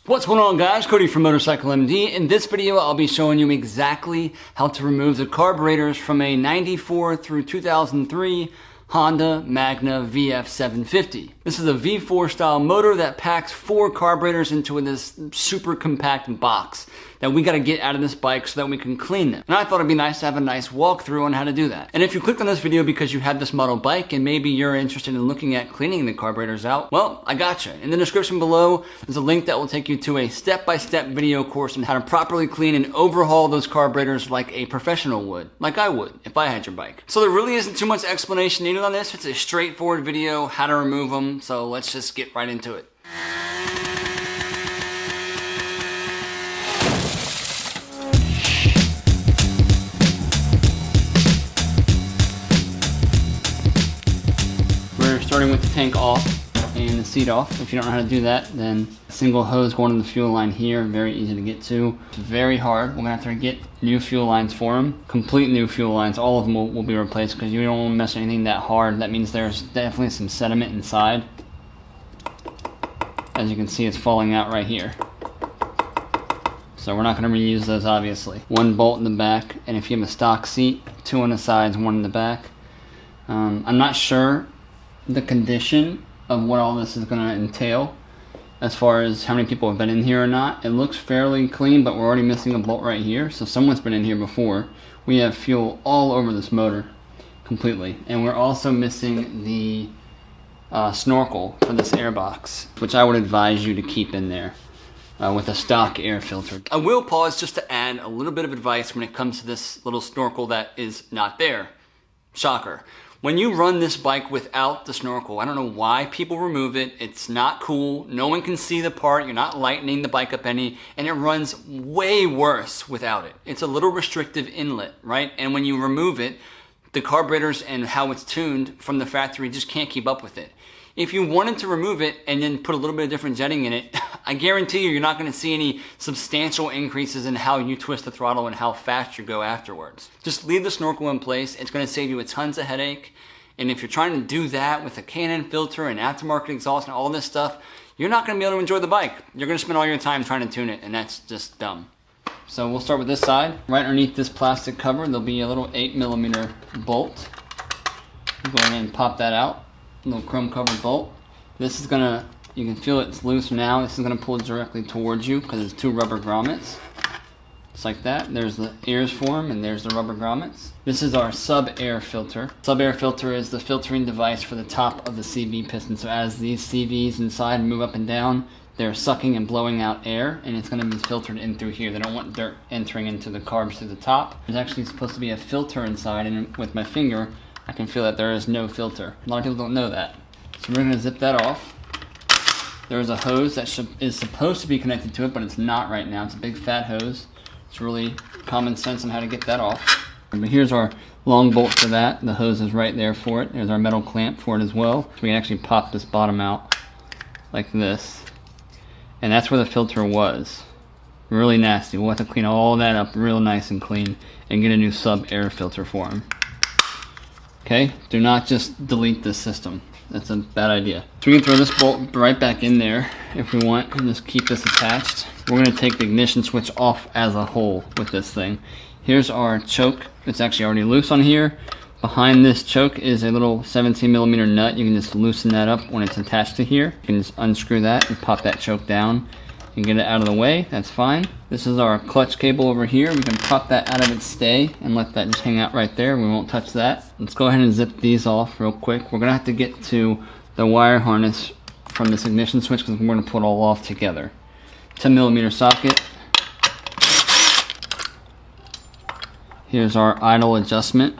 What's going on, guys? Cody from MotorcycleMD. In this video, I'll be showing you exactly how to remove the carburetors from a 94 through 2003 Honda Magna VF750. This is a V4 style motor that packs 4 carburetors into this super compact box that we got to get out of this bike so that we can clean them. And I thought it'd be nice to have a nice walkthrough on how to do that. And if you clicked on this video because you have this model bike and maybe you're interested in looking at cleaning the carburetors out, well, I gotcha. In the description below, there's a link that will take you to a step-by-step video course on how to properly clean and overhaul those carburetors like a professional would, like I would if I had your bike. So there really isn't too much explanation needed on this. It's a straightforward video, how to remove them. So let's just get right into it. Starting with the tank off and the seat off. If you don't know how to do that, then a single hose going to the fuel line here, very easy to get to. It's very hard. We're gonna have to get new fuel lines for them. Complete new fuel lines. All of them will be replaced because you don't want to mess with anything that hard. That means there's definitely some sediment inside. As you can see, it's falling out right here. So we're not gonna reuse those, obviously. 1 bolt in the back, and if you have a stock seat, 2 on the sides, 1 in the back. I'm not sure the condition of what all this is going to entail as far as how many people have been in here or not. It looks fairly clean, but we're already missing a bolt right here, so someone's been in here before. We have fuel all over this motor completely, and we're also missing the snorkel for this air box, which I would advise you to keep in there with a stock air filter. I will pause just to add a little bit of advice when it comes to this little snorkel that is not there. Shocker. When you run this bike without the snorkel, I don't know why people remove it. It's not cool. No one can see the part. You're not lightening the bike up any, and it runs way worse without it. It's a little restrictive inlet, right? And when you remove it, the carburetors and how it's tuned from the factory just can't keep up with it. If you wanted to remove it and then put a little bit of different jetting in it, I guarantee you're not going to see any substantial increases in how you twist the throttle and how fast you go afterwards. Just leave the snorkel in place. It's going to save you a tons of headache. And if you're trying to do that with a Canon filter and aftermarket exhaust and all this stuff, you're not going to be able to enjoy the bike. You're going to spend all your time trying to tune it, and that's just dumb. So we'll start with this side. Right underneath this plastic cover, there'll be a little 8mm bolt. Go ahead and pop that out. Little chrome covered bolt. This is gonna, you can feel it's loose now. This is gonna pull directly towards you because there's 2 rubber grommets. Just like that. There's the ears for them, and there's the rubber grommets. This is our sub-air filter. Sub-air filter is the filtering device for the top of the CV piston. So as these CVs inside move up and down, they're sucking and blowing out air, and it's gonna be filtered in through here. They don't want dirt entering into the carbs through the top. There's actually supposed to be a filter inside, and with my finger, I can feel that there is no filter. A lot of people don't know that. So we're going to zip that off. There's a hose that is supposed to be connected to it, but it's not right now. It's a big fat hose. It's really common sense on how to get that off. But here's our long bolt for that. The hose is right there for it. There's our metal clamp for it as well. So we can actually pop this bottom out like this. And that's where the filter was. Really nasty. We'll have to clean all that up real nice and clean and get a new sub-air filter for them. Okay, do not just delete this system. That's a bad idea. So we can throw this bolt right back in there if we want and just keep this attached. We're gonna take the ignition switch off as a whole with this thing. Here's our choke. It's actually already loose on here. Behind this choke is a little 17mm nut. You can just loosen that up when it's attached to here. You can just unscrew that and pop that choke down and get it out of the way. That's fine. This is our clutch cable over here. We can pop that out of its stay and let that just hang out right there. We won't touch that. Let's go ahead and zip these off real quick. We're gonna have to get to the wire harness from this ignition switch because we're gonna put it all off together. 10mm socket. Here's our idle adjustment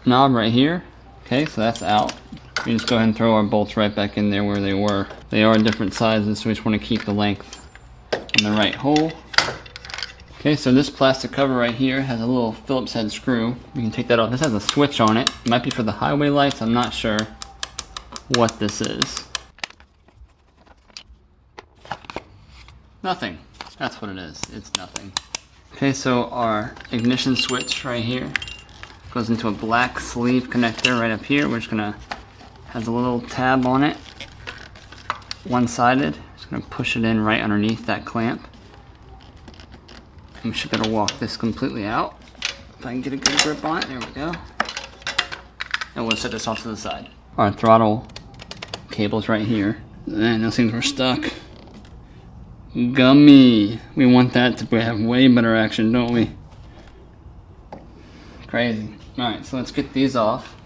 knob right here. Okay, so that's out. We just go ahead and throw our bolts right back in there where they were. They are different sizes, so we just want to keep the length in the right hole. Okay, so this plastic cover right here has a little Phillips head screw. We can take that off. This has a switch on it. It might be for the highway lights. I'm not sure what this is. Nothing. That's what it is. It's nothing. Okay, so our ignition switch right here goes into a black sleeve connector right up here. We're just gonna, has a little tab on it, one-sided. Just Just gonna push it in right underneath that clamp. I'm just gonna walk this completely out. If I can get a good grip on it, there we go. And we'll set this off to the side. Our throttle cable's right here. And those things were stuck. Gummy. We want that to have way better action, don't we? Crazy. Alright, so let's get these off.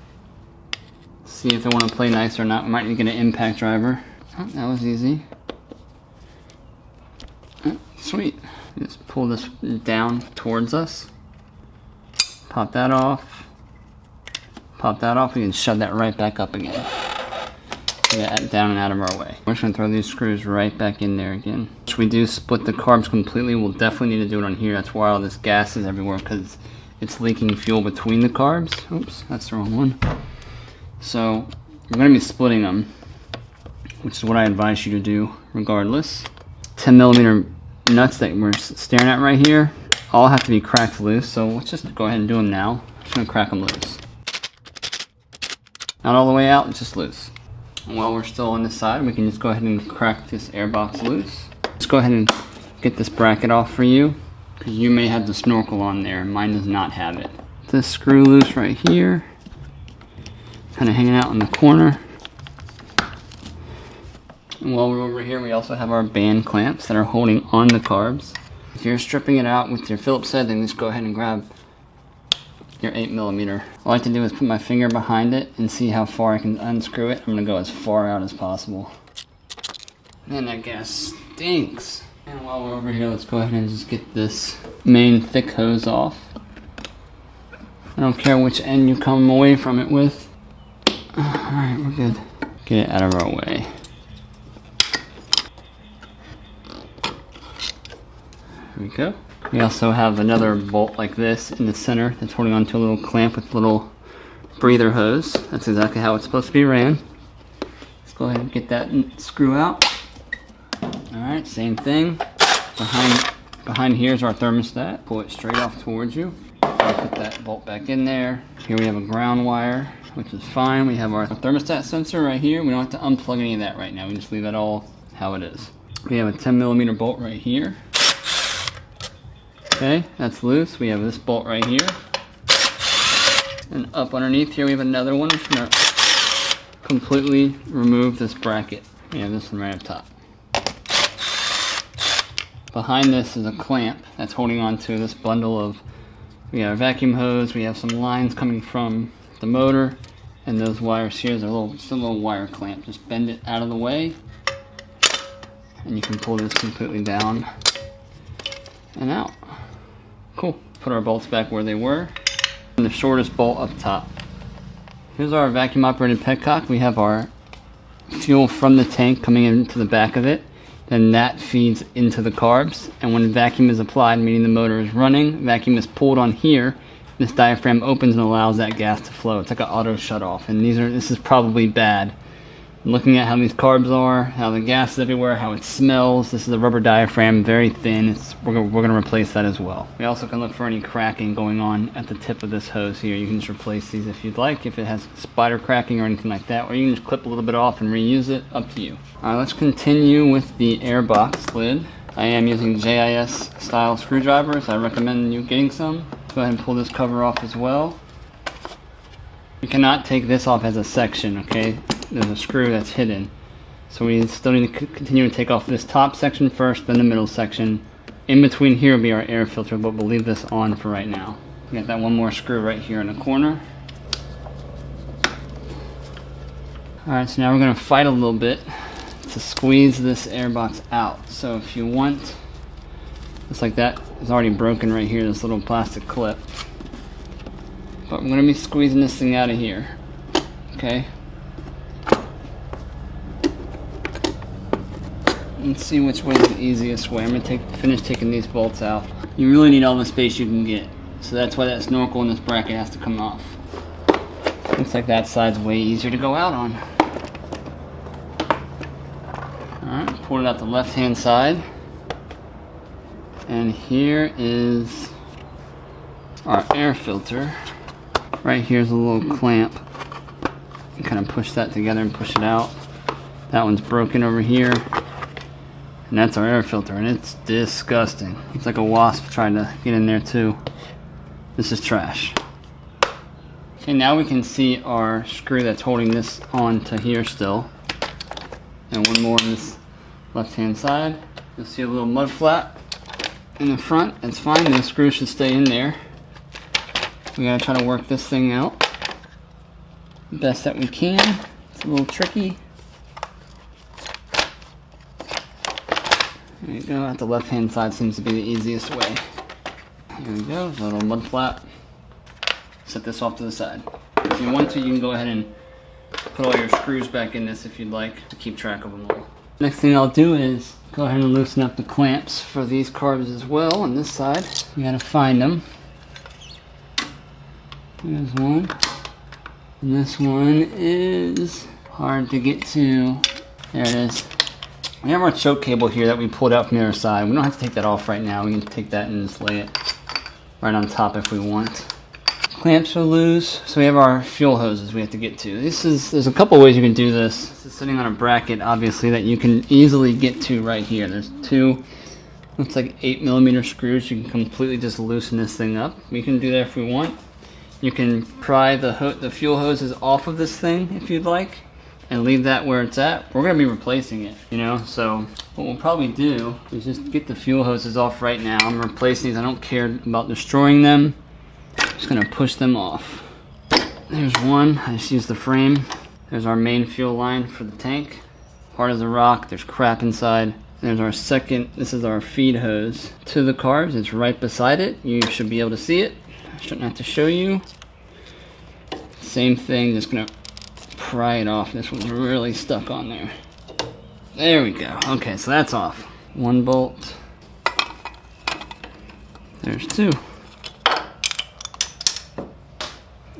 See if they want to play nice or not. We might need to get an impact driver. Oh, that was easy. Oh, sweet. Just pull this down towards us. Pop that off. Pop that off. We can shove that right back up again. Get that down and out of our way. We're just going to throw these screws right back in there again. If we do split the carbs completely, we'll definitely need to do it on here. That's why all this gas is everywhere, because it's leaking fuel between the carbs. Oops, that's the wrong one. So we're going to be splitting them, which is what I advise you to do regardless. 10mm nuts that we're staring at right here all have to be cracked loose, so let's just go ahead and do them now. I'm just going to crack them loose. Not all the way out, just loose. And while we're still on this side, we can just go ahead and crack this air box loose. Let's go ahead and get this bracket off for you, because you may have the Snorkel on there. Mine does not have it. This screw loose right here, kind of hanging out in the corner. And while we're over here, we also have our band clamps that are holding on the carbs. If you're stripping it out with your Phillips head, then just go ahead and grab your 8mm. All I like to do is put my finger behind it and see how far I can unscrew it. I'm going to go as far out as possible. Man, that gas stinks. And while we're over here, let's go ahead and just get this main thick hose off. I don't care which end you come away from it with. Alright, we're good. Get it out of our way. There we go. We also have another bolt like this in the center that's holding onto a little clamp with a little breather hose. That's exactly how it's supposed to be ran. Let's go ahead and get that screw out. Alright, same thing. Behind here is our thermostat. Pull it straight off towards you. Put that bolt back in there. Here we have a ground wire, which is fine. We have our thermostat sensor right here. We don't have to unplug any of that right now. We just leave that all how it is. We have a 10mm bolt right here. Okay, that's loose. We have this bolt right here. And up underneath here we have another one. We're going to completely remove this bracket. We have this one right up top. Behind this is a clamp that's holding on to this bundle of, we got a vacuum hose, we have some lines coming from the motor, and those wires here, just a little wire clamp. Just bend it out of the way, and you can pull this completely down and out. Cool. Put our bolts back where they were. And the shortest bolt up top. Here's our vacuum operated petcock. We have our fuel from the tank coming into the back of it. Then that feeds into the carbs. And when vacuum is applied, meaning the motor is running, vacuum is pulled on here. This diaphragm opens and allows that gas to flow. It's like an auto shut off. And this is probably bad. Looking at how these carbs are, how the gas is everywhere, how it smells. This is a rubber diaphragm, very thin. We're going to replace that as well. We also can look for any cracking going on at the tip of this hose here. You can just replace these if you'd like, if it has spider cracking or anything like that, or you can just clip a little bit off and reuse it, up to you. Alright, let's continue with the airbox lid. I am using JIS Style screwdrivers. I recommend you getting some. Let's go ahead and pull this cover off as well. You cannot take this off as a section, okay? There's a screw that's hidden. So we still need to continue to take off this top section first, then the middle section. In between here will be our air filter, but we'll leave this on for right now. We got that one more screw right here in the corner. Alright, so now we're going to fight a little bit to squeeze this airbox out. So if you want, just like that, it's already broken right here, this little plastic clip. But we're going to be squeezing this thing out of here. Okay? Let's see which way is the easiest way. I'm going to finish taking these bolts out. You really need all the space you can get. So that's why that Snorkel in this bracket has to come off. Looks like that side's way easier to go out on. Alright, pull it out the left hand side. And here is our air filter. Right here's a little clamp. You kind of push that together and push it out. That one's broken over here. And that's our air filter, and it's disgusting. It's like a wasp trying to get in there too. This is trash. Okay, now we can see our screw that's holding this on to here still. And one more on this left-hand side. You'll see a little mud flap in the front. That's fine, the screw should stay in there. We gotta try to work this thing out the best that we can. It's a little tricky. There you go, at the left-hand side seems to be the easiest way. Here we go, a little mud flap. Set this off to the side. If you want to, you can go ahead and put all your screws back in this if you'd like to keep track of them all. Next thing I'll do is go ahead and loosen up the clamps for these carbs as well on this side. You gotta find them. There's one. And this one is hard to get to. There it is. We have our choke cable here that we pulled out from the other side. We don't have to take that off right now. We can take that and just lay it right on top if we want. Clamps are loose, so we have our fuel hoses we have to get to. There's a couple ways you can do this. This is sitting on a bracket, obviously, that you can easily get to right here. There's two, looks like 8mm screws. You can completely just loosen this thing up. We can do that if we want. You can pry the fuel hoses off of this thing if you'd like, and leave that where it's at. We're gonna be replacing it, you know, so what we'll probably do is just get the fuel hoses off right now. I'm replacing these. I don't care about destroying them. Just gonna push them off. There's one, I just used the frame. There's our main fuel line for the tank. Hard as a rock, there's crap inside. There's our second, this is our feed hose to the carbs. It's right beside it. You should be able to see it. I shouldn't have to show you. Same thing, just gonna pry it off. This one's really stuck on there. There we go. Okay, so that's off. One bolt. There's two.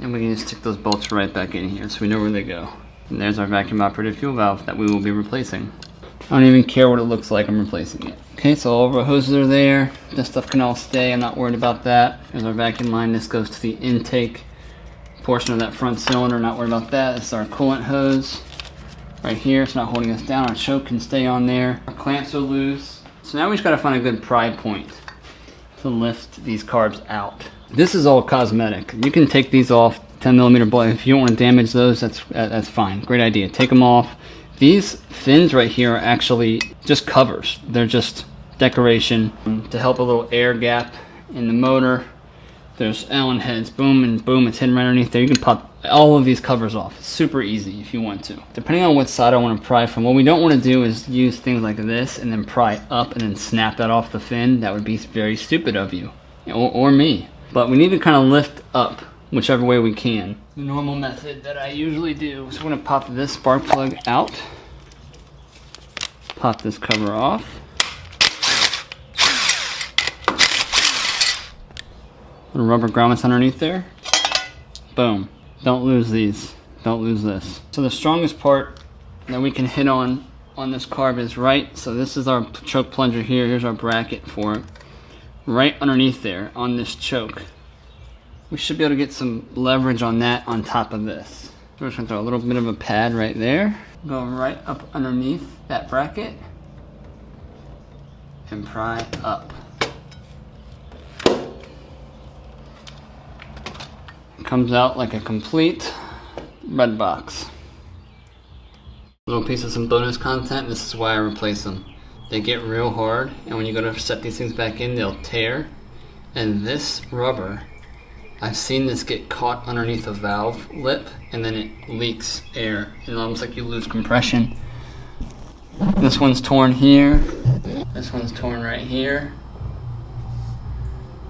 And we can just stick those bolts right back in here so we know where they go. And there's our vacuum operated fuel valve that we will be replacing. I don't even care what it looks like, I'm replacing it. Okay, so all of our hoses are there. This stuff can all stay, I'm not worried about that. There's our vacuum line, this goes to the intake portion of that front cylinder, not worried about that. This is our coolant hose right here, it's not holding us down. Our choke can stay on there. Our clamps are loose. So now we just gotta find a good pry point to lift these carbs out. This is all cosmetic. You can take these off, 10mm blade. If you don't want to damage those, that's fine. Great idea. Take them off. These fins right here are actually just covers. They're just decoration to help a little air gap in the motor. There's Allen heads, boom and boom, it's hidden right underneath there. You can pop all of these covers off. It's super easy if you want to. Depending on what side I want to pry from, what we don't want to do is use things like this and then pry up and then snap that off the fin. That would be very stupid of you, or me. But we need to kind of lift up whichever way we can. The normal method that I usually do is we're going to pop this spark plug out, pop this cover off, little rubber grommets underneath there, boom. Don't lose these, don't lose this. So the strongest part that we can hit on this carb is right, so this is our choke plunger here, here's our bracket for it. Right underneath there on this choke. We should be able to get some leverage on that on top of this. So we're just gonna throw a little bit of a pad right there. Go right up underneath that bracket and pry up. It comes out like a complete red box. Little piece of some bonus content, this is why I replace them. They get real hard, and when you go to set these things back in, they'll tear. And this rubber, I've seen this get caught underneath a valve lip, and then it leaks air. It's almost like you lose compression. This one's torn here. This one's torn right here.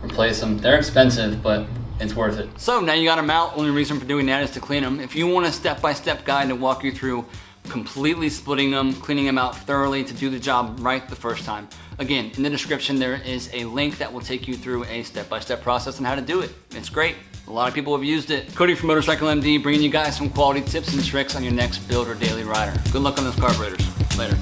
Replace them. They're expensive, but it's worth it. So now you got them out. Only reason for doing that is to clean them. If you want a step-by-step guide to walk you through completely splitting them, cleaning them out thoroughly to do the job right the first time. Again, in the description there is a link that will take you through a step-by-step process on how to do it. It's great. A lot of people have used it. Cody from MotorcycleMD bringing you guys some quality tips and tricks on your next build or daily rider. Good luck on those carburetors. Later.